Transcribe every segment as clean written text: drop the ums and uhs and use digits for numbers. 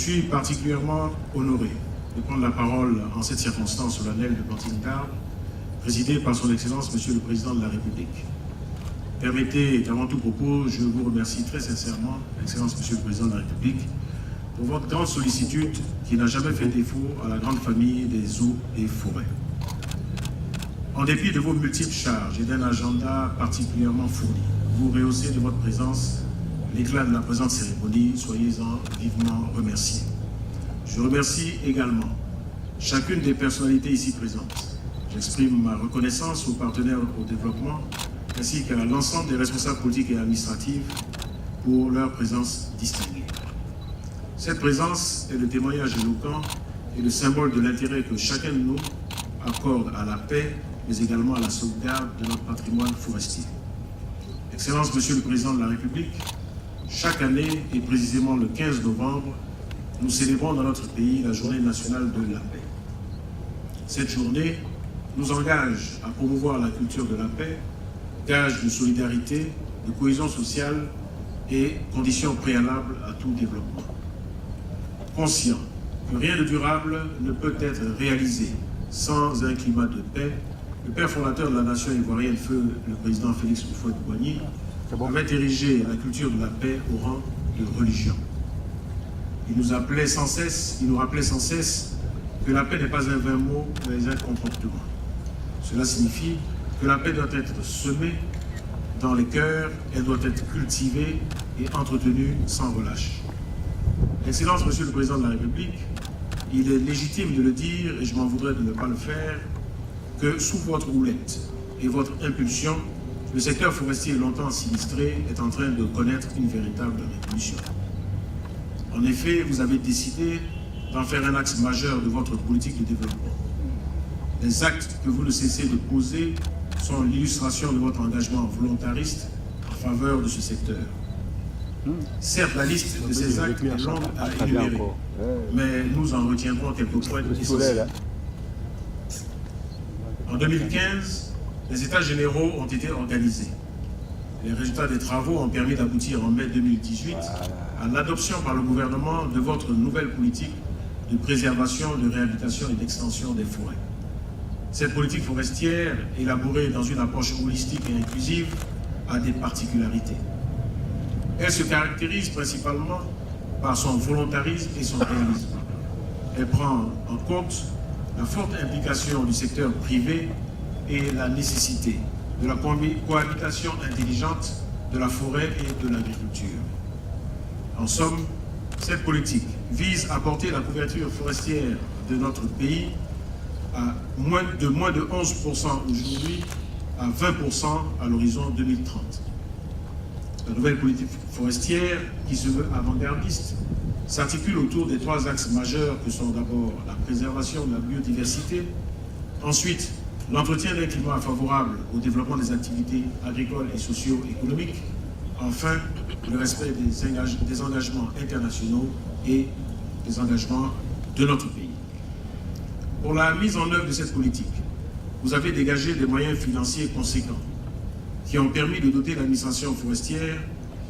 suis particulièrement honoré de prendre la parole en cette circonstance solennelle de planting d'arbres, présidée par son Excellence, Monsieur le Président de la République. Permettez qu'avant tout propos, je vous remercie très sincèrement, Excellence, Monsieur le Président de la République, pour votre grande sollicitude qui n'a jamais fait défaut à la grande famille des eaux et forêts. En dépit de vos multiples charges et d'un agenda particulièrement fourni, vous rehaussez de votre présence l'éclat de la présente cérémonie, soyez-en vivement remerciés. Je remercie également chacune des personnalités ici présentes. J'exprime ma reconnaissance aux partenaires au développement ainsi qu'à l'ensemble des responsables politiques et administratifs pour leur présence distinguée. Cette présence est le témoignage éloquent et le symbole de l'intérêt que chacun de nous accorde à la paix, mais également à la sauvegarde de notre patrimoine forestier. Excellence, Monsieur le Président de la République, chaque année, et précisément le 15 novembre, nous célébrons dans notre pays la Journée nationale de la paix. Cette journée nous engage à promouvoir la culture de la paix, gage de solidarité, de cohésion sociale et condition préalable à tout développement. Conscient que rien de durable ne peut être réalisé sans un climat de paix, le père fondateur de la nation ivoirienne, feu le président Félix Houphouët-Boigny, avait érigé la culture de la paix au rang de religion. Il nous rappelait sans cesse que la paix n'est pas un vain mot, mais un comportement. Cela signifie que la paix doit être semée dans les cœurs, elle doit être cultivée et entretenue sans relâche. Excellence, Monsieur le Président de la République, il est légitime de le dire, et je m'en voudrais de ne pas le faire, que sous votre houlette et votre impulsion, le secteur forestier longtemps sinistré est en train de connaître une véritable révolution. En effet, vous avez décidé d'en faire un axe majeur de votre politique de développement. Les actes que vous ne cessez de poser sont l'illustration de votre engagement volontariste en faveur de ce secteur. Certes, la liste de ces actes est longue à énumérer, mais nous en retiendrons quelques points essentiels. En 2015, les États généraux ont été organisés. Les résultats des travaux ont permis d'aboutir en mai 2018 à l'adoption par le gouvernement de votre nouvelle politique de préservation, de réhabilitation et d'extension des forêts. Cette politique forestière, élaborée dans une approche holistique et inclusive, a des particularités. Elle se caractérise principalement par son volontarisme et son réalisme. Elle prend en compte la forte implication du secteur privé et la nécessité de la cohabitation intelligente de la forêt et de l'agriculture. En somme, cette politique vise à porter la couverture forestière de notre pays à moins de 11% aujourd'hui à 20% à l'horizon 2030. La nouvelle politique forestière, qui se veut avant-gardiste, s'articule autour des trois axes majeurs que sont d'abord la préservation de la biodiversité, ensuite l'entretien d'un climat favorable au développement des activités agricoles et socio-économiques, enfin le respect des engagements internationaux et des engagements de notre pays. Pour la mise en œuvre de cette politique, vous avez dégagé des moyens financiers conséquents qui ont permis de doter l'administration forestière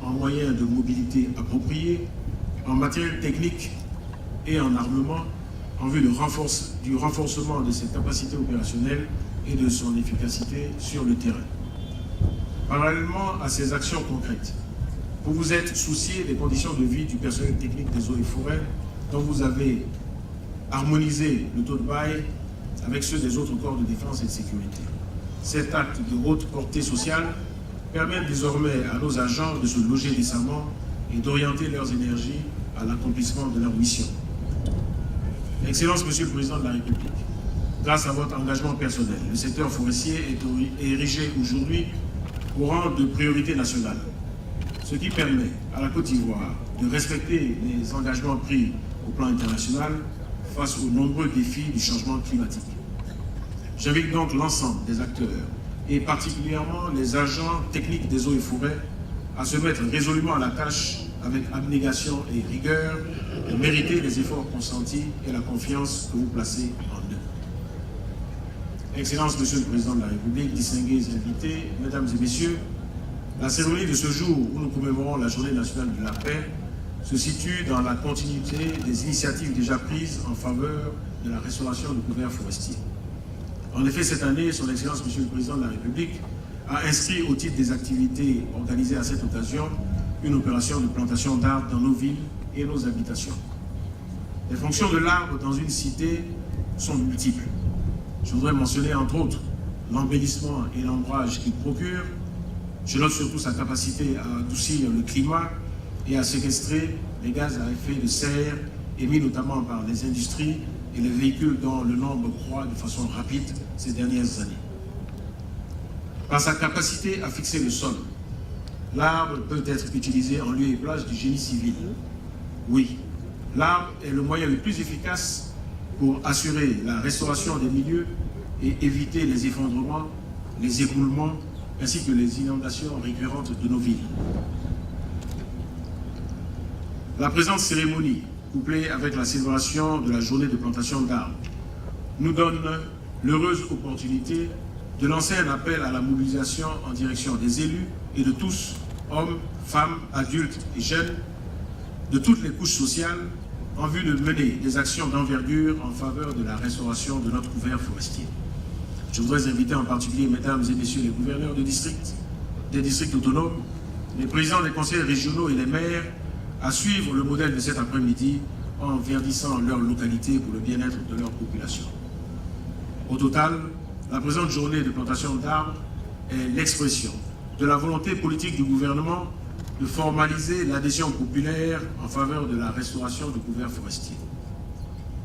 en moyens de mobilité appropriés, en matériel technique et en armement, en vue du renforcement de ses capacités opérationnelles et de son efficacité sur le terrain. Parallèlement à ces actions concrètes, vous vous êtes soucié des conditions de vie du personnel technique des eaux et forêts, dont vous avez harmonisé le taux de bail avec ceux des autres corps de défense et de sécurité. Cet acte de haute portée sociale permet désormais à nos agents de se loger décemment et d'orienter leurs énergies à l'accomplissement de leur mission. Excellence, Monsieur le Président de la République, grâce à votre engagement personnel, le secteur forestier est érigé aujourd'hui au rang de priorité nationale, ce qui permet à la Côte d'Ivoire de respecter les engagements pris au plan international face aux nombreux défis du changement climatique. J'invite donc l'ensemble des acteurs, et particulièrement les agents techniques des eaux et forêts, à se mettre résolument à la tâche avec abnégation et rigueur, de mériter les efforts consentis et la confiance que vous placez en eux. Excellence, Monsieur le Président de la République, distingués invités, Mesdames et Messieurs, la cérémonie de ce jour où nous commémorons la Journée nationale de la paix se situe dans la continuité des initiatives déjà prises en faveur de la restauration du couvert forestier. En effet, cette année, Son Excellence, Monsieur le Président de la République, a inscrit au titre des activités organisées à cette occasion une opération de plantation d'arbres dans nos villes et nos habitations. Les fonctions de l'arbre dans une cité sont multiples. Je voudrais mentionner entre autres l'embellissement et l'ombrage qu'il procure. Je note surtout sa capacité à adoucir le climat et à séquestrer les gaz à effet de serre émis notamment par les industries et les véhicules dont le nombre croît de façon rapide ces dernières années. Par sa capacité à fixer le sol, l'arbre peut être utilisé en lieu et place du génie civil. Oui, l'arbre est le moyen le plus efficace pour assurer la restauration des milieux et éviter les effondrements, les écoulements, ainsi que les inondations récurrentes de nos villes. La présente cérémonie, couplée avec la célébration de la journée de plantation d'arbres, nous donne l'heureuse opportunité de lancer un appel à la mobilisation en direction des élus et de tous, hommes, femmes, adultes et jeunes, de toutes les couches sociales, en vue de mener des actions d'envergure en faveur de la restauration de notre couvert forestier. Je voudrais inviter en particulier, mesdames et messieurs les gouverneurs de districts, des districts autonomes, les présidents des conseils régionaux et les maires à suivre le modèle de cet après-midi en verdissant leur localité pour le bien-être de leur population. Au total, la présente journée de plantation d'arbres est l'expression de la volonté politique du gouvernement de formaliser l'adhésion populaire en faveur de la restauration du couvert forestier.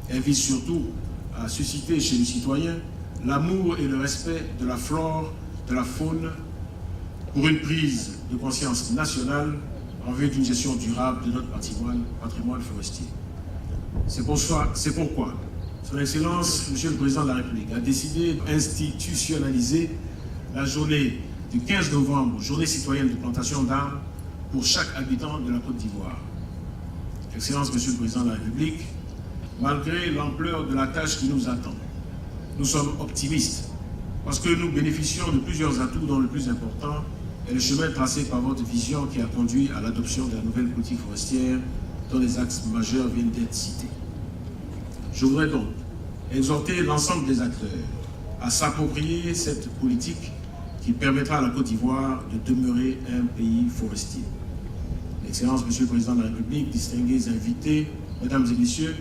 Elle vise surtout à susciter chez les citoyens l'amour et le respect de la flore, de la faune, pour une prise de conscience nationale en vue d'une gestion durable de notre patrimoine forestier. C'est pourquoi Son Excellence, Monsieur le Président de la République, a décidé d'institutionnaliser la journée du 15 novembre, journée citoyenne de plantation d'arbres, pour chaque habitant de la Côte d'Ivoire. Excellence, Monsieur le Président de la République, malgré l'ampleur de la tâche qui nous attend, nous sommes optimistes parce que nous bénéficions de plusieurs atouts dont le plus important est le chemin tracé par votre vision qui a conduit à l'adoption de la nouvelle politique forestière dont les axes majeurs viennent d'être cités. Je voudrais donc exhorter l'ensemble des acteurs à s'approprier cette politique qui permettra à la Côte d'Ivoire de demeurer un pays forestier. Excellence, Monsieur le Président de la République, distingués invités, Mesdames et Messieurs,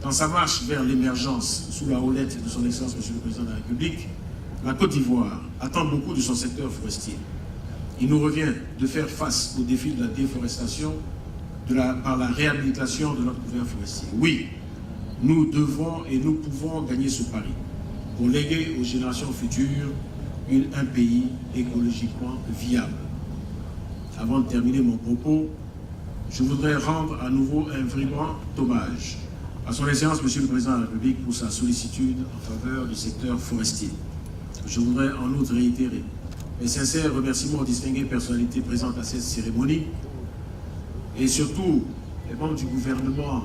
dans sa marche vers l'émergence sous la houlette de Son Excellence, Monsieur le Président de la République, la Côte d'Ivoire attend beaucoup de son secteur forestier. Il nous revient de faire face au défi de la déforestation par la réhabilitation de notre couvert forestier. Oui, nous devons et nous pouvons gagner ce pari pour léguer aux générations futures un pays écologiquement viable. Avant de terminer mon propos, je voudrais rendre à nouveau un vibrant hommage à Son Excellence, Monsieur le Président de la République, pour sa sollicitude en faveur du secteur forestier. Je voudrais en outre réitérer mes sincères remerciements aux distinguées personnalités présentes à cette cérémonie et surtout les membres du gouvernement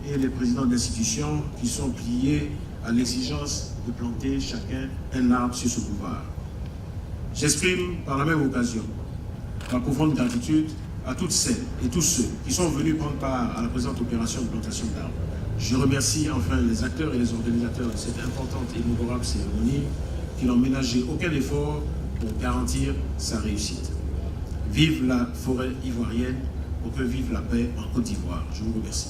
et les présidents d'institutions qui sont pliés à l'exigence de planter chacun un arbre sur ce boulevard. J'exprime par la même occasion ma profonde gratitude à toutes celles et tous ceux qui sont venus prendre part à la présente opération de plantation d'arbres. Je remercie enfin les acteurs et les organisateurs de cette importante et mémorable cérémonie qui n'ont ménagé aucun effort pour garantir sa réussite. Vive la forêt ivoirienne, pour que vive la paix en Côte d'Ivoire. Je vous remercie.